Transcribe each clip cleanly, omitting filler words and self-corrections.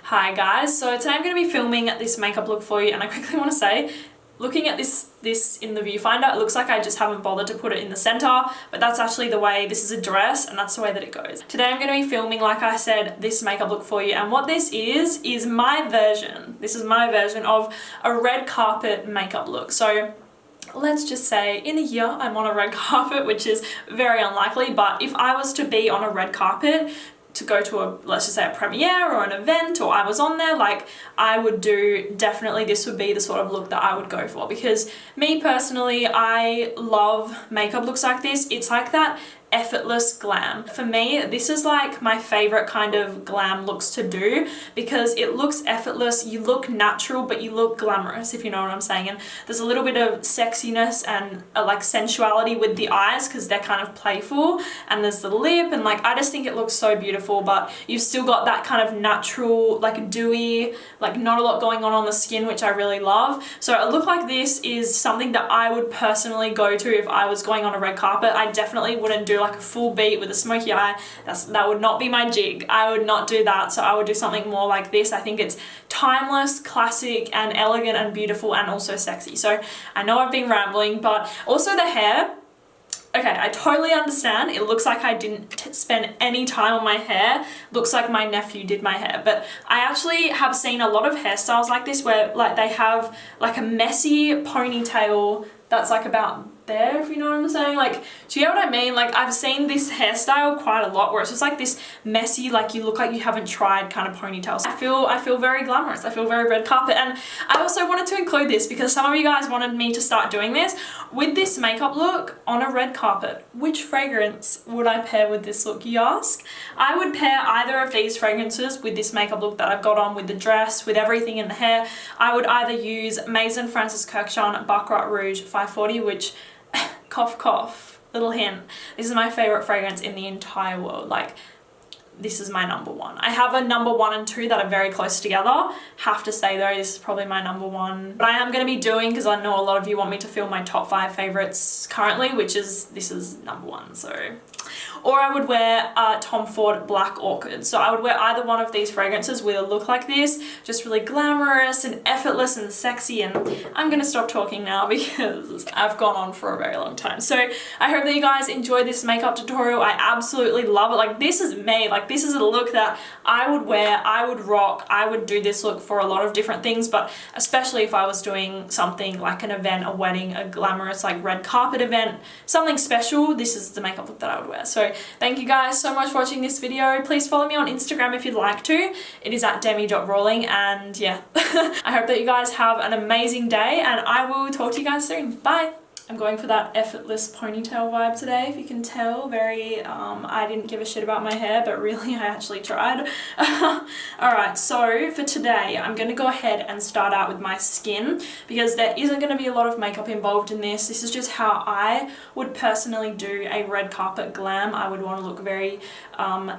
Hi guys, so today I'm going to be filming this makeup look for you, and I quickly want to say, looking at this in the viewfinder, it looks like I just haven't bothered to put it in the center, but that's actually the way, this is a dress and that's the way that it goes. Today I'm going to be filming, like I said, this makeup look for you, and what this is my version. This is my version of a red carpet makeup look. So let's just say in a year I'm on a red carpet, which is very unlikely, but if I was to be on a red carpet to go to a, let's just say a premiere or an event, or I was on there, like I would do, definitely this would be the sort of look that I would go for, because me personally, I love makeup looks like this. It's like that effortless glam. For me, this is like my favorite kind of glam looks to do, because it looks effortless, you look natural, but you look glamorous, if you know what I'm saying. And there's a little bit of sexiness and like sensuality with the eyes, because they're kind of playful, and there's the lip, and like I just think it looks so beautiful, but you've still got that kind of natural, like dewy, like not a lot going on the skin, which I really love. So a look like this is something that I would personally go to if I was going on a red carpet. I definitely wouldn't do like a full beat with a smoky eye. That would not be my jig. I would not do that. So I would do something more like this. I think it's timeless, classic, and elegant and beautiful, and also sexy. So I know I've been rambling, but also the hair. Okay, I totally understand. It looks like I didn't spend any time on my hair. Looks like my nephew did my hair. But I actually have seen a lot of hairstyles like this where like they have like a messy ponytail that's like about there, if you know what I'm saying. Like, do you know what I mean? Like, I've seen this hairstyle quite a lot where it's just like this messy, like you look like you haven't tried kind of ponytails. I feel very glamorous. I feel very red carpet. And I also wanted to include this because some of you guys wanted me to start doing this. With this makeup look on a red carpet, which fragrance would I pair with this look, you ask? I would pair either of these fragrances with this makeup look that I've got on, with the dress, with everything in the hair. I would either use Maison Francis Kurkdjian Baccarat Rouge 540, which cough cough, little hint, this is my favorite fragrance in the entire world. Like, this is my number one. I have a number 1 and 2 that are very close together. Have to say though, this is probably my number 1. But I am going to be doing, because I know a lot of you want me to film my top 5 favorites currently, which is, this is number 1, so. Or I would wear Tom Ford Black Orchid. So I would wear either one of these fragrances with a look like this, just really glamorous and effortless and sexy. And I'm gonna stop talking now because I've gone on for a very long time. So I hope that you guys enjoyed this makeup tutorial. I absolutely love it. Like, this is me. Like, this is a look that I would wear, I would rock, I would do this look for a lot of different things, but especially if I was doing something like an event, a wedding, a glamorous like red carpet event, something special, this is the makeup look that I would wear. So thank you guys so much for watching this video. Please follow me on Instagram if you'd like to. It is at demi.rawling, and yeah. I hope that you guys have an amazing day, and I will talk to you guys soon. Bye! I'm going for that effortless ponytail vibe today, if you can tell. Very, I didn't give a shit about my hair, but really I actually tried. Alright, so for today, I'm going to go ahead and start out with my skin, because there isn't going to be a lot of makeup involved in this. This is just how I would personally do a red carpet glam. I would want to look very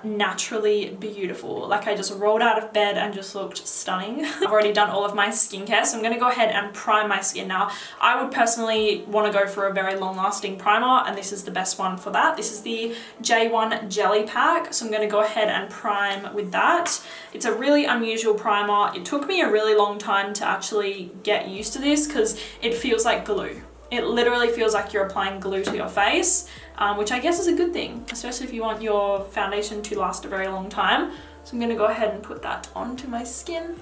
naturally beautiful. Like I just rolled out of bed and just looked stunning. I've already done all of my skincare, so I'm going to go ahead and prime my skin. Now, I would personally want to go for a very long-lasting primer, and this is the best one for that. This is the J.one Jelly Pack, so I'm going to go ahead and prime with that. It's a really unusual primer. It took me a really long time to actually get used to this because it feels like glue. It literally feels like you're applying glue to your face, which I guess is a good thing, especially if you want your foundation to last a very long time. So I'm going to go ahead and put that onto my skin.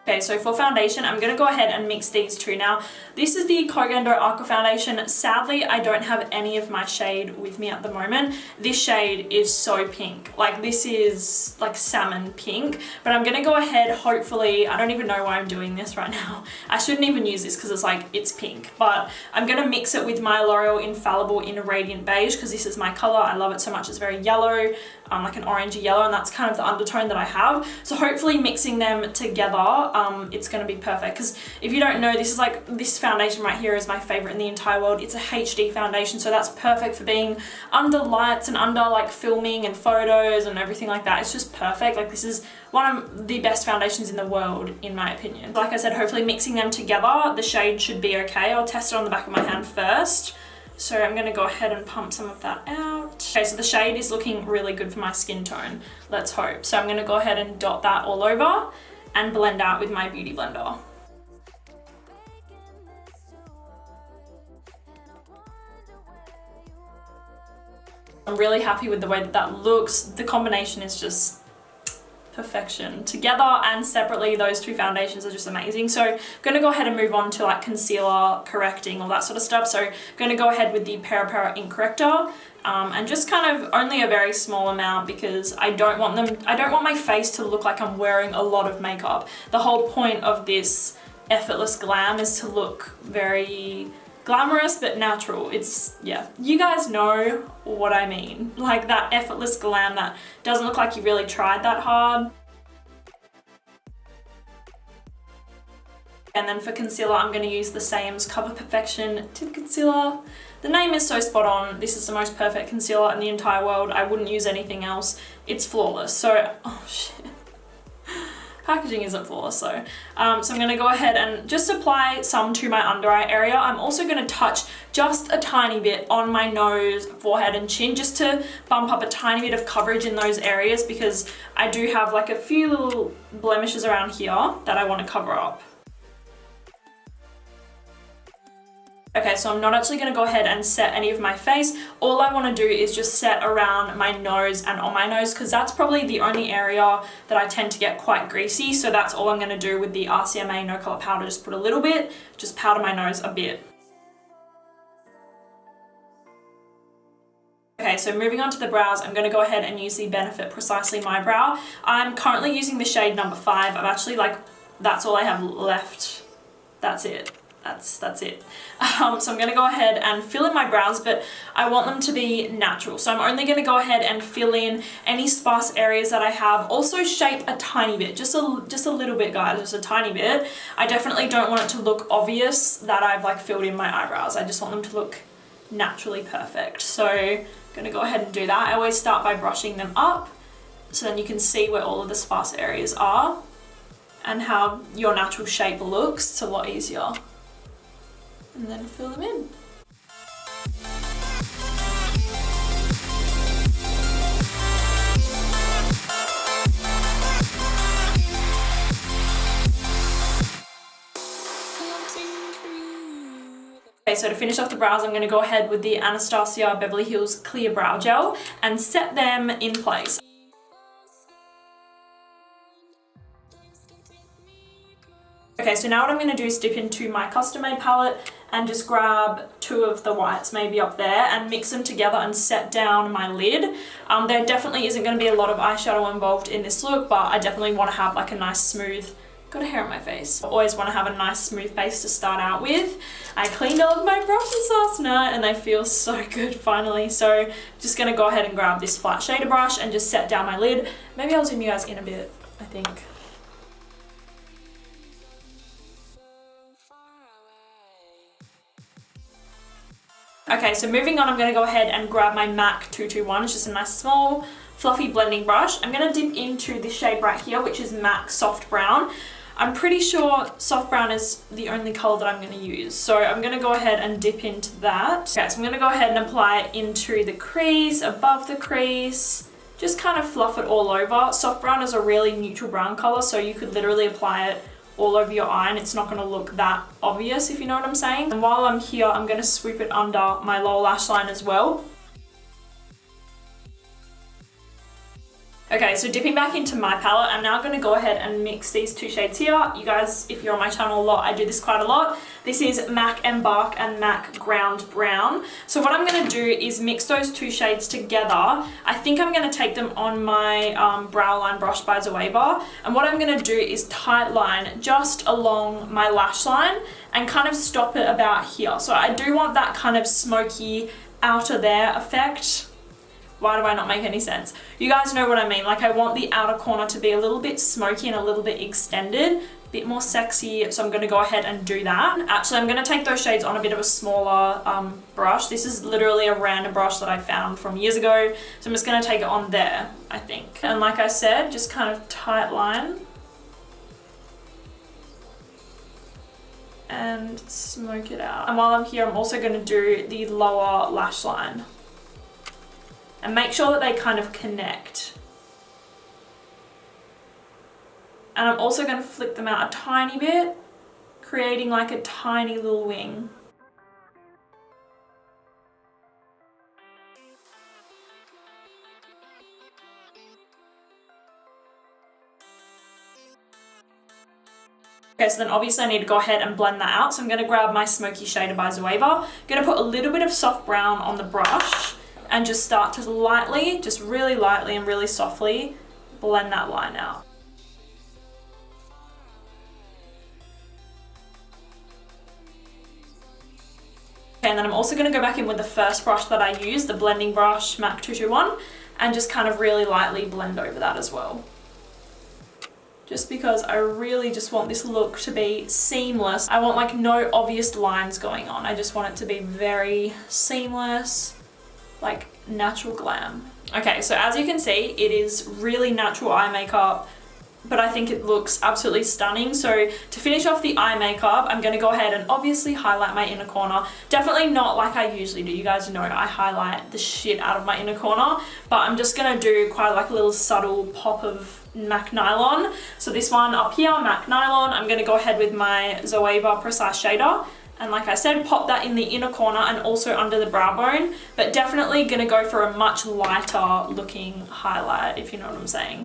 Okay, so for foundation, I'm going to go ahead and mix these two. Now, this is the Covergirl Aqua foundation. Sadly, I don't have any of my shade with me at the moment. This shade is so pink. Like, this is like salmon pink. But I'm going to go ahead, hopefully, I don't even know why I'm doing this right now. I shouldn't even use this because it's like, it's pink. But I'm going to mix it with my Loreal Infallible in a Radiant Beige, because this is my color. I love it so much. It's very yellow, like an orangey yellow, and that's kind of the undertone that I have. So hopefully mixing them together, it's going to be perfect. Because if you don't know, this is like, this foundation right here is my favorite in the entire world. It's a HD foundation, so that's perfect for being under lights and under like filming and photos and everything like that. It's just perfect. Like, this is one of the best foundations in the world, in my opinion. Like I said, hopefully mixing them together, the shade should be okay. I'll test it on the back of my hand first. So I'm going to go ahead and pump some of that out. Okay, so the shade is looking really good for my skin tone, let's hope. So I'm going to go ahead and dot that all over and blend out with my beauty blender. I'm really happy with the way that that looks. The combination is just perfection. Together and separately, those two foundations are just amazing. So I'm going to go ahead and move on to like concealer, correcting, all that sort of stuff. So I'm going to go ahead with the Peripera Ink Corrector and just kind of only a very small amount because I don't want my face to look like I'm wearing a lot of makeup. The whole point of this effortless glam is to look very glamorous but natural. It's, yeah, you guys know what I mean. Like that effortless glam that doesn't look like you really tried that hard. And then for concealer, I'm going to use the Saem's Cover Perfection Tip Concealer. The name is so spot on. This is the most perfect concealer in the entire world. I wouldn't use anything else. It's flawless. So, oh shit. Packaging isn't flawless though. So I'm going to go ahead and just apply some to my under eye area. I'm also going to touch just a tiny bit on my nose, forehead and chin just to bump up a tiny bit of coverage in those areas because I do have like a few little blemishes around here that I want to cover up. Okay, so I'm not actually going to go ahead and set any of my face. All I want to do is just set around my nose and on my nose because that's probably the only area that I tend to get quite greasy. So that's all I'm going to do with the RCMA No Color Powder. Just put a little bit, just powder my nose a bit. Okay, so moving on to the brows, I'm going to go ahead and use the Benefit Precisely My Brow. I'm currently using the shade number 5. I'm actually like, that's all I have left. That's it. That's it. So I'm going to go ahead and fill in my brows, but I want them to be natural. So I'm only going to go ahead and fill in any sparse areas that I have. Also shape a tiny bit, just a little bit, guys, just a tiny bit. I definitely don't want it to look obvious that I've like filled in my eyebrows. I just want them to look naturally perfect. So I'm going to go ahead and do that. I always start by brushing them up so then you can see where all of the sparse areas are and how your natural shape looks. It's a lot easier. And then fill them in. Okay, so to finish off the brows, I'm going to go ahead with the Anastasia Beverly Hills Clear Brow Gel and set them in place. Okay, so now what I'm going to do is dip into my custom made palette and just grab 2 of the whites maybe up there and mix them together and set down my lid. There definitely isn't going to be a lot of eyeshadow involved in this look, but I definitely want to have like a nice smooth, got a hair on my face. I always want to have a nice smooth base to start out with. I cleaned all of my brushes last night and they feel so good finally. So just going to go ahead and grab this flat shader brush and just set down my lid. Maybe I'll zoom you guys in a bit, I think. Okay, so moving on, I'm going to go ahead and grab my MAC 221. It's just a nice small fluffy blending brush. I'm going to dip into this shade right here, which is MAC Soft Brown. I'm pretty sure soft brown is the only colour that I'm going to use. So I'm going to go ahead and dip into that. Okay, so I'm going to go ahead and apply it into the crease, above the crease. Just kind of fluff it all over. Soft brown is a really neutral brown colour, so you could literally apply it all over your eye and it's not going to look that obvious, if you know what I'm saying. And while I'm here, I'm going to swoop it under my lower lash line as well. Okay, so dipping back into my palette, I'm now going to go ahead and mix these 2 shades here. You guys, if you're on my channel a lot, I do this quite a lot. This is MAC Embark and MAC Ground Brown. So what I'm going to do is mix those 2 shades together. I think I'm going to take them on my brow line brush by Zoeva. And what I'm going to do is tight line just along my lash line and kind of stop it about here. So I do want that kind of smoky outer there effect. Why do I not make any sense? You guys know what I mean. Like I want the outer corner to be a little bit smoky and a little bit extended, a bit more sexy. So I'm going to go ahead and do that. Actually, I'm going to take those shades on a bit of a smaller brush. This is literally a random brush that I found from years ago. So I'm just going to take it on there, I think. And like I said, just kind of tight line. and smoke it out. And while I'm here, I'm also going to do the lower lash line. And make sure that they kind of connect. And I'm also going to flick them out a tiny bit, creating like a tiny little wing. Okay, so then obviously I need to go ahead and blend that out. So I'm going to grab my Smoky Shader by Zoeva. I'm going to put a little bit of soft brown on the brush and just start to lightly, just really lightly and really softly blend that line out. Okay, and then I'm also going to go back in with the first brush that I used, the blending brush, MAC 221, and just kind of really lightly blend over that as well. Just because I really just want this look to be seamless. I want like no obvious lines going on. I just want it to be very seamless, like natural glam. Okay, so as you can see, it is really natural eye makeup, but I think it looks absolutely stunning. So to finish off the eye makeup, I'm gonna go ahead and obviously highlight my inner corner. Definitely not like I usually do. You guys know I highlight the shit out of my inner corner, but I'm just gonna do quite like a little subtle pop of MAC Nylon. So this one up here, MAC Nylon, I'm gonna go ahead with my Zoeva Precise Shader. And like I said, pop that in the inner corner and also under the brow bone, but definitely gonna go for a much lighter looking highlight, if you know what I'm saying.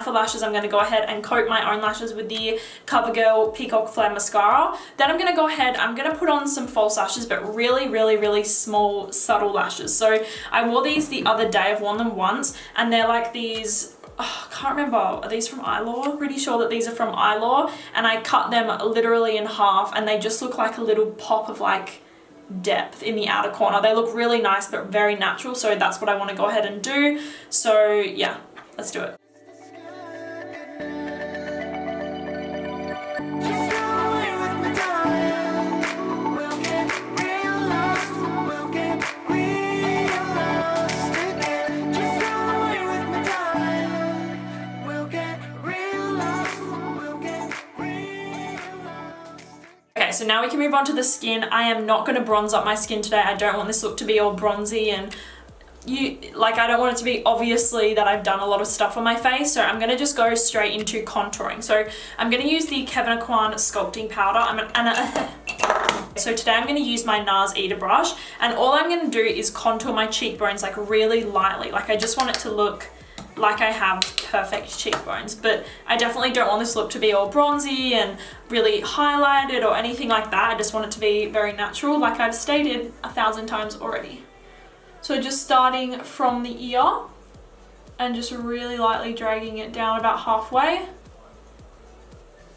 For lashes, I'm going to go ahead and coat my own lashes with the Covergirl Peacock Flame Mascara. Then I'm going to go ahead, I'm going to put on some false lashes, but really small, subtle lashes. So I wore these the other day, I've worn them once, and they're like these, oh, I can't remember, are these from Eyelure? Pretty sure that these are from Eyelure, and I cut them literally in half, and they just look like a little pop of like depth in the outer corner. They look really nice, but very natural, so that's what I want to go ahead and do. So yeah, let's do it. So now we can move on to the skin. I am not going to bronze up my skin today. I don't want this look to be all bronzy and I don't want it to be obviously that I've done a lot of stuff on my face. So I'm going to just go straight into contouring. So I'm going to use the Kevin Aucoin sculpting powder. So today I'm going to use my NARS Eater brush, and all I'm going to do is contour my cheekbones like really lightly. Like I just want it to look like I have perfect cheekbones, but I definitely don't want this look to be all bronzy and really highlighted or anything like that. I just want it to be very natural, like I've stated 1,000 times already. So just starting from the ear and just really lightly dragging it down about halfway.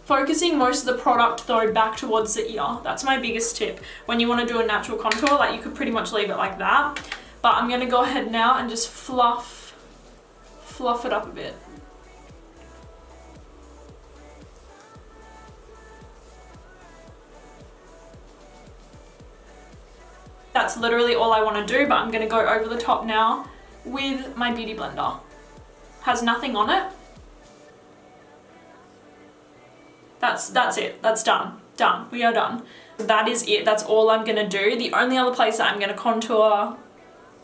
Focusing most of the product though back towards the ear. That's my biggest tip. When you want to do a natural contour, like you could pretty much leave it like that. But I'm going to go ahead now and just fluff it up a bit. That's literally all I want to do, but I'm going to go over the top now with my beauty blender. Has nothing on it. That's it. That's done. Done. We are done. That is it. That's all I'm going to do. The only other place that I'm going to contour,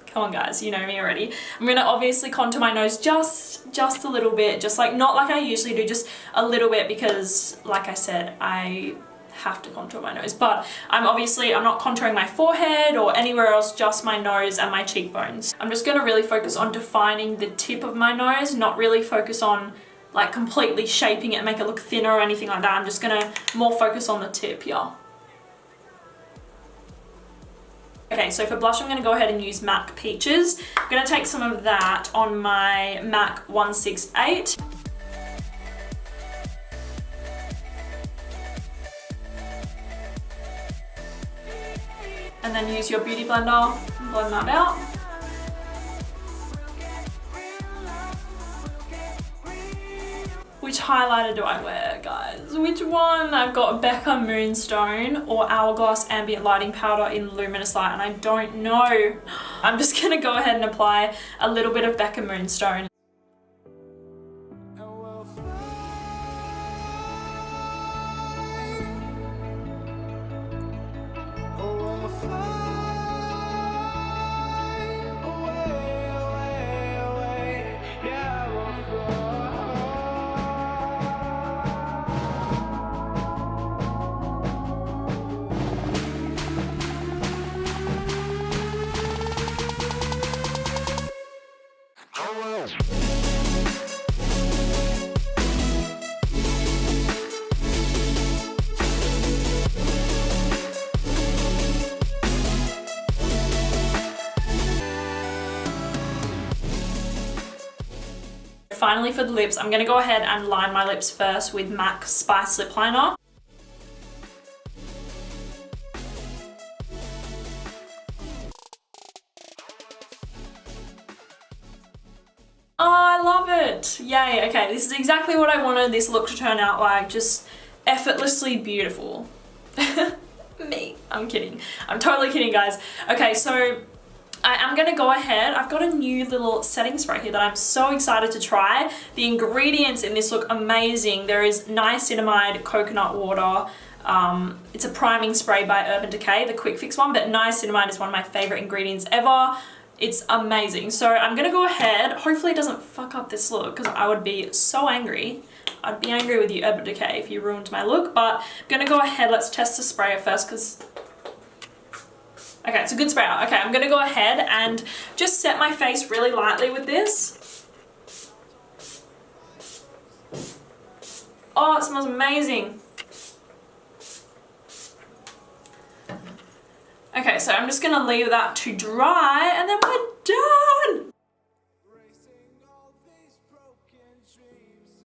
come on guys, you know me already. I'm going to obviously contour my nose just a little bit, just like, not like I usually do, just a little bit, because like I said, I have to contour my nose, but I'm not contouring my forehead or anywhere else, just my nose and my cheekbones. I'm just going to really focus on defining the tip of my nose, not really focus on like completely shaping it and make it look thinner or anything like that. I'm just going to more focus on the tip here. Okay, so for blush, I'm going to go ahead and use MAC Peaches. I'm going to take some of that on my MAC 168. And then use your beauty blender and blend that out. Which highlighter do I wear, guys? Which one? I've got Becca Moonstone or Hourglass Ambient Lighting Powder in Luminous Light, and I don't know. I'm just gonna go ahead and apply a little bit of Becca Moonstone. Finally, for the lips, I'm going to go ahead and line my lips first with MAC Spice Lip Liner. Oh, I love it! Yay, okay, this is exactly what I wanted this look to turn out like, just effortlessly beautiful. Me, I'm kidding. I'm totally kidding, guys. Okay, so I am going to go ahead, I've got a new little setting spray here that I'm so excited to try. The ingredients in this look amazing. There is niacinamide coconut water. It's a priming spray by Urban Decay, the quick fix one, but niacinamide is one of my favorite ingredients ever. It's amazing. So I'm going to go ahead, hopefully it doesn't fuck up this look because I would be so angry. I'd be angry with you, Urban Decay, if you ruined my look, but I'm going to go ahead, let's test the sprayer first because okay, it's a good sprayer. Okay, I'm gonna go ahead and just set my face really lightly with this. Oh, it smells amazing. Okay, so I'm just gonna leave that to dry and then we're